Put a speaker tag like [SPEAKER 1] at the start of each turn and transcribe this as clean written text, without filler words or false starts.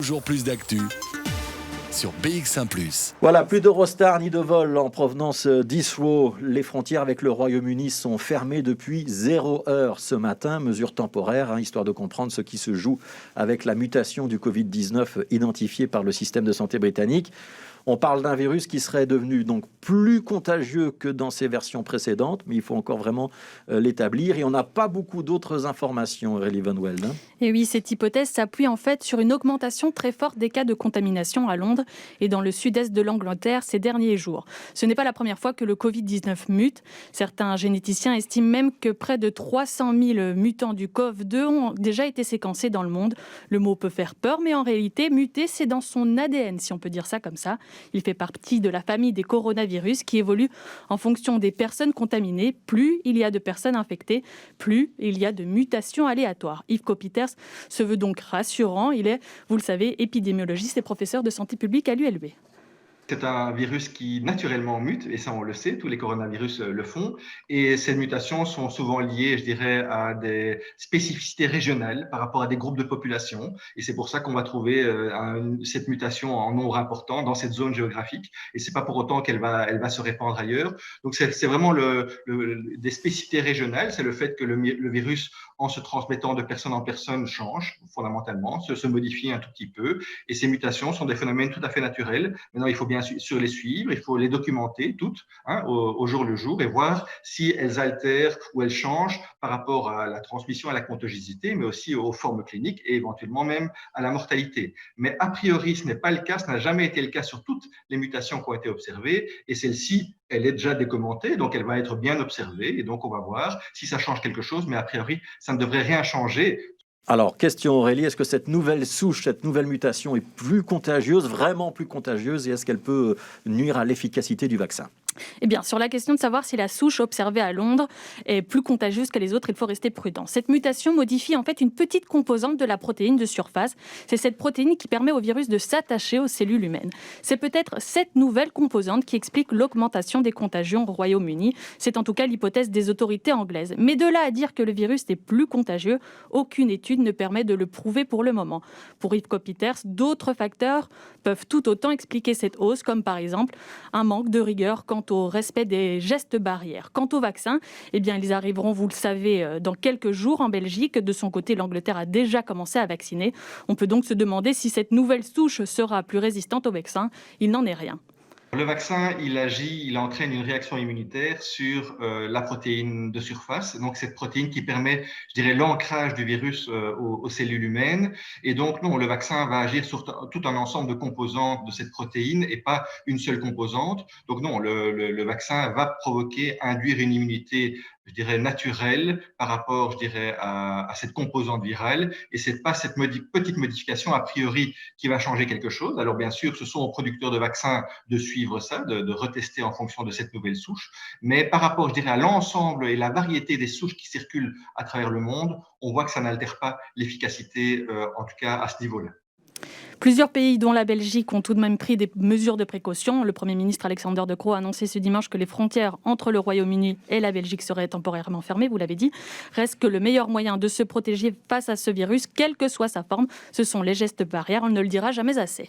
[SPEAKER 1] toujours plus d'actu sur BX1 +.
[SPEAKER 2] Voilà, plus d'Eurostar ni de vol en provenance d'Heathrow. Les frontières avec le Royaume-Uni sont fermées depuis 0 heure ce matin. Mesure temporaire, histoire de comprendre ce qui se joue avec la mutation du Covid-19 identifiée par le système de santé britannique. On parle d'un virus qui serait devenu donc plus contagieux que dans ses versions précédentes, mais il faut encore vraiment l'établir. Et on n'a pas beaucoup d'autres informations, Aurélie Van Welde.
[SPEAKER 3] Et oui, cette hypothèse s'appuie en fait sur une augmentation très forte des cas de contamination à Londres et dans le sud-est de l'Angleterre ces derniers jours. Ce n'est pas la première fois que le Covid-19 mute. Certains généticiens estiment même que près de 300 000 mutants du COV2 ont déjà été séquencés dans le monde. Le mot peut faire peur, mais en réalité, muter, c'est dans son ADN, si on peut dire ça comme ça. Il fait partie de la famille des coronavirus qui évolue en fonction des personnes contaminées. Plus il y a de personnes infectées, plus il y a de mutations aléatoires. Yves Copiters se veut donc rassurant. Il est, vous le savez, épidémiologiste et professeur de santé publique à l'ULB.
[SPEAKER 4] C'est un virus qui naturellement mute, et ça on le sait, tous les coronavirus le font, et ces mutations sont souvent liées, je dirais, à des spécificités régionales par rapport à des groupes de population, et c'est pour ça qu'on va trouver cette mutation en nombre important dans cette zone géographique, et c'est pas pour autant qu'elle va se répandre ailleurs. Donc c'est vraiment des spécificités régionales, c'est le fait que le virus, en se transmettant de personne en personne, change fondamentalement, se modifie un tout petit peu, et ces mutations sont des phénomènes tout à fait naturels. Maintenant, il faut bien sûr les suivre, il faut les documenter toutes au jour le jour et voir si elles altèrent ou elles changent par rapport à la transmission, à la contagiosité, mais aussi aux formes cliniques et éventuellement même à la mortalité. Mais a priori, ce n'est pas le cas, ce n'a jamais été le cas sur toutes les mutations qui ont été observées, et celle-ci, elle est déjà décommentée, donc elle va être bien observée, et donc on va voir si ça change quelque chose, mais a priori, ça ne devrait rien changer.
[SPEAKER 2] Alors, question Aurélie, est-ce que cette nouvelle souche, cette nouvelle mutation est plus contagieuse, vraiment plus contagieuse, et est-ce qu'elle peut nuire à l'efficacité du vaccin ?
[SPEAKER 3] Eh bien, sur la question de savoir si la souche observée à Londres est plus contagieuse que les autres, il faut rester prudent. Cette mutation modifie en fait une petite composante de la protéine de surface. C'est cette protéine qui permet au virus de s'attacher aux cellules humaines. C'est peut-être cette nouvelle composante qui explique l'augmentation des contagions au Royaume-Uni. C'est en tout cas l'hypothèse des autorités anglaises. Mais de là à dire que le virus est plus contagieux, aucune étude ne permet de le prouver pour le moment. Pour Yves Copiters, d'autres facteurs peuvent tout autant expliquer cette hausse, comme par exemple un manque de rigueur quant au respect des gestes barrières. Quant aux vaccins, eh bien, ils arriveront, vous le savez, dans quelques jours en Belgique. De son côté, l'Angleterre a déjà commencé à vacciner. On peut donc se demander si cette nouvelle souche sera plus résistante au vaccin. Il n'en est rien.
[SPEAKER 4] Le vaccin, il entraîne une réaction immunitaire sur la protéine de surface, donc cette protéine qui permet, je dirais, l'ancrage du virus aux cellules humaines. Et donc, non, le vaccin va agir sur tout un ensemble de composantes de cette protéine et pas une seule composante. Donc, non, le vaccin va induire une immunité, je dirais, naturelle par rapport, je dirais, à cette composante virale. Et c'est pas cette petite modification a priori qui va changer quelque chose. Alors, bien sûr, ce sont aux producteurs de vaccins de suivre ça, de retester en fonction de cette nouvelle souche. Mais par rapport, je dirais, à l'ensemble et la variété des souches qui circulent à travers le monde, on voit que ça n'altère pas l'efficacité, en tout cas à ce niveau-là.
[SPEAKER 3] Plusieurs pays, dont la Belgique, ont tout de même pris des mesures de précaution. Le Premier ministre Alexander De Croo a annoncé ce dimanche que les frontières entre le Royaume-Uni et la Belgique seraient temporairement fermées, vous l'avez dit. Reste que le meilleur moyen de se protéger face à ce virus, quelle que soit sa forme, ce sont les gestes barrières. On ne le dira jamais assez.